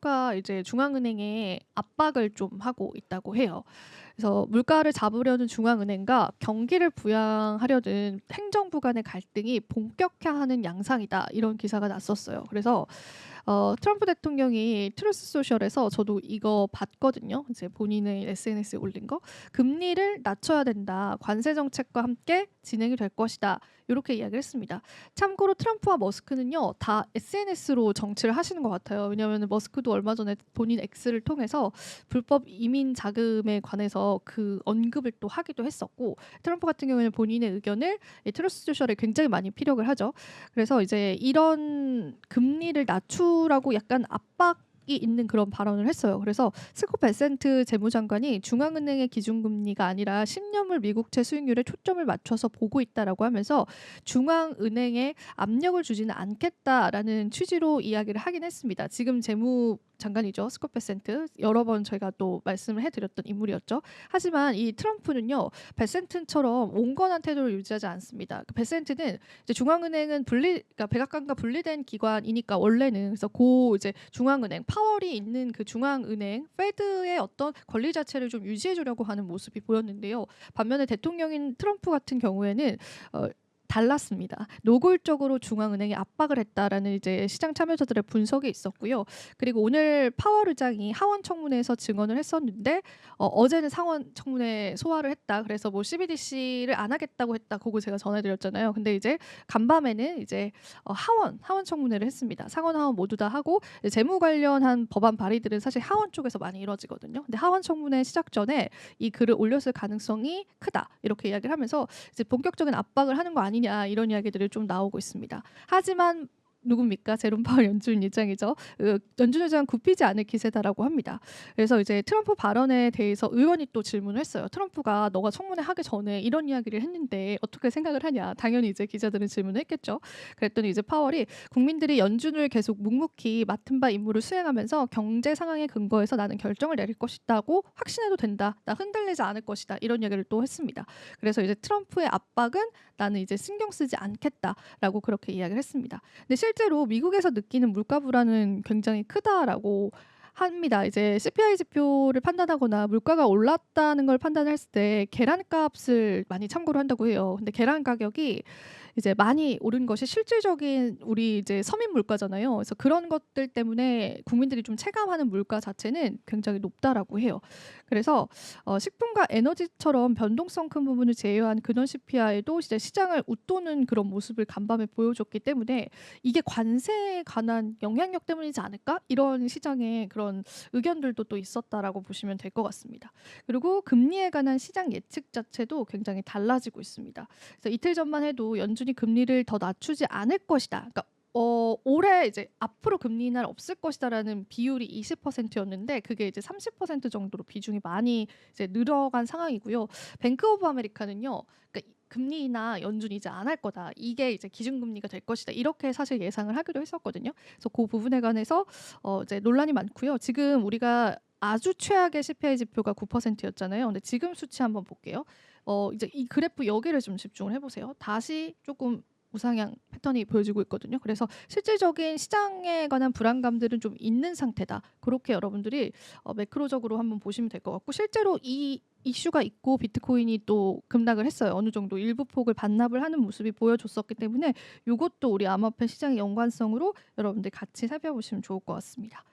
트럼프가 이제 중앙은행에 압박을 좀 하고 있다고 해요. 그래서 물가를 잡으려는 중앙은행과 경기를 부양하려는 행정부 간의 갈등이 본격화하는 양상이다. 이런 기사가 났었어요. 그래서 트럼프 대통령이 트루스 소셜에서 저도 이거 봤거든요. 이제 본인의 SNS에 올린 거. 금리를 낮춰야 된다. 관세 정책과 함께 진행이 될 것이다. 이렇게 이야기를 했습니다. 참고로 트럼프와 머스크는요, 다 SNS로 정치를 하시는 것 같아요. 왜냐하면 머스크도 얼마 전에 본인 X를 통해서 불법 이민 자금에 관해서 그 언급을 또 하기도 했었고, 트럼프 같은 경우에는 본인의 의견을 이 트루스 소셜에 굉장히 많이 피력을 하죠. 그래서 이제 이런 금리를 낮추라고 약간 압박이 있는 그런 발언을 했어요. 그래서 스콧 베센트 재무장관이 중앙은행의 기준금리가 아니라 10년물 미국채 수익률에 초점을 맞춰서 보고 있다라고 하면서 중앙은행에 압력을 주지는 않겠다라는 취지로 이야기를 하긴 했습니다. 지금 재무장관이죠. 스콧 베센트. 여러 번 저희가 또 말씀을 해드렸던 인물이었죠. 하지만 이 트럼프는요. 베센트처럼 온건한 태도를 유지하지 않습니다. 베센트는 이제 중앙은행은 그러니까 백악관과 분리된 기관이니까 원래는 그래서 이제 중앙은행 파월이 있는 그 중앙은행 페드의 어떤 권리 자체를 좀 유지해주려고 하는 모습이 보였는데요. 반면에 대통령인 트럼프 같은 경우에는 어, 달랐습니다. 노골적으로 중앙은행에 압박을 했다라는 이제 시장 참여자들의 분석이 있었고요. 그리고 오늘 파월 의장이 하원 청문회에서 증언을 했었는데 어제는 상원 청문회 소화를 했다. 그래서 뭐 CBDC를 안 하겠다고 했다. 그거 제가 전해드렸잖아요. 근데 이제 간밤에는 이제 하원 청문회를 했습니다. 상원 하원 모두 다 하고 재무 관련한 법안 발의들은 사실 하원 쪽에서 많이 이루어지거든요. 근데 하원 청문회 시작 전에 이 글을 올렸을 가능성이 크다. 이렇게 이야기를 하면서 이제 본격적인 압박을 하는 거 아니냐 이런 이야기들이 좀 나오고 있습니다. 하지만 누굽니까? 제롬 파월 연준 의장이죠. 연준 의장 굽히지 않을 기세다라고 합니다. 그래서 이제 트럼프 발언에 대해서 의원이 또 질문을 했어요. 트럼프가 너가 청문회 하기 전에 이런 이야기를 했는데 어떻게 생각을 하냐. 당연히 이제 기자들은 질문을 했겠죠. 그랬더니 이제 파월이 국민들이 연준을 계속 묵묵히 맡은 바 임무를 수행하면서 경제 상황에 근거해서 나는 결정을 내릴 것이다고 확신해도 된다. 나 흔들리지 않을 것이다. 이런 이야기를 또 했습니다. 그래서 이제 트럼프의 압박은 나는 이제 신경 쓰지 않겠다라고 그렇게 이야기를 했습니다. 근데 실제로 미국에서 느끼는 물가 불안은 굉장히 크다라고 합니다. 이제 CPI 지표를 판단하거나 물가가 올랐다는 걸 판단했을 때 계란값을 많이 참고를 한다고 해요. 근데 계란 가격이 이제 많이 오른 것이 실질적인 우리 이제 서민 물가잖아요. 그래서 그런 것들 때문에 국민들이 좀 체감하는 물가 자체는 굉장히 높다라고 해요. 그래서 식품과 에너지처럼 변동성 큰 부분을 제외한 근원 CPI도 이제 시장을 웃도는 그런 모습을 간밤에 보여줬기 때문에 이게 관세에 관한 영향력 때문이지 않을까? 이런 시장의 그런 의견들도 또 있었다라고 보시면 될 것 같습니다. 그리고 금리에 관한 시장 예측 자체도 굉장히 달라지고 있습니다. 그래서 이틀 전만 해도 연준이 금리를 더 낮추지 않을 것이다. 그러니까 올해 이제 앞으로 금리 인하를 없을 것이다라는 비율이 20%였는데 그게 이제 30% 정도로 비중이 많이 이제 늘어간 상황이고요. 뱅크 오브 아메리카는요. 그러니까 금리 인하 연준이 이제 안 할 거다. 이게 이제 기준금리가 될 것이다. 이렇게 사실 예상을 하기도 했었거든요. 그래서 그 부분에 관해서 이제 논란이 많고요. 지금 우리가 아주 최악의 CPI 지표가 9%였잖아요. 근데 지금 수치 한번 볼게요. 이제 이 그래프 여기를 좀 집중을 해보세요. 다시 조금 우상향 패턴이 보여지고 있거든요. 그래서 실질적인 시장에 관한 불안감들은 좀 있는 상태다. 그렇게 여러분들이 매크로적으로 한번 보시면 될 것 같고 실제로 이 이슈가 있고 비트코인이 또 급락을 했어요. 어느 정도 일부 폭을 반납을 하는 모습이 보여줬었기 때문에 이것도 우리 암호화폐 시장의 연관성으로 여러분들 같이 살펴보시면 좋을 것 같습니다.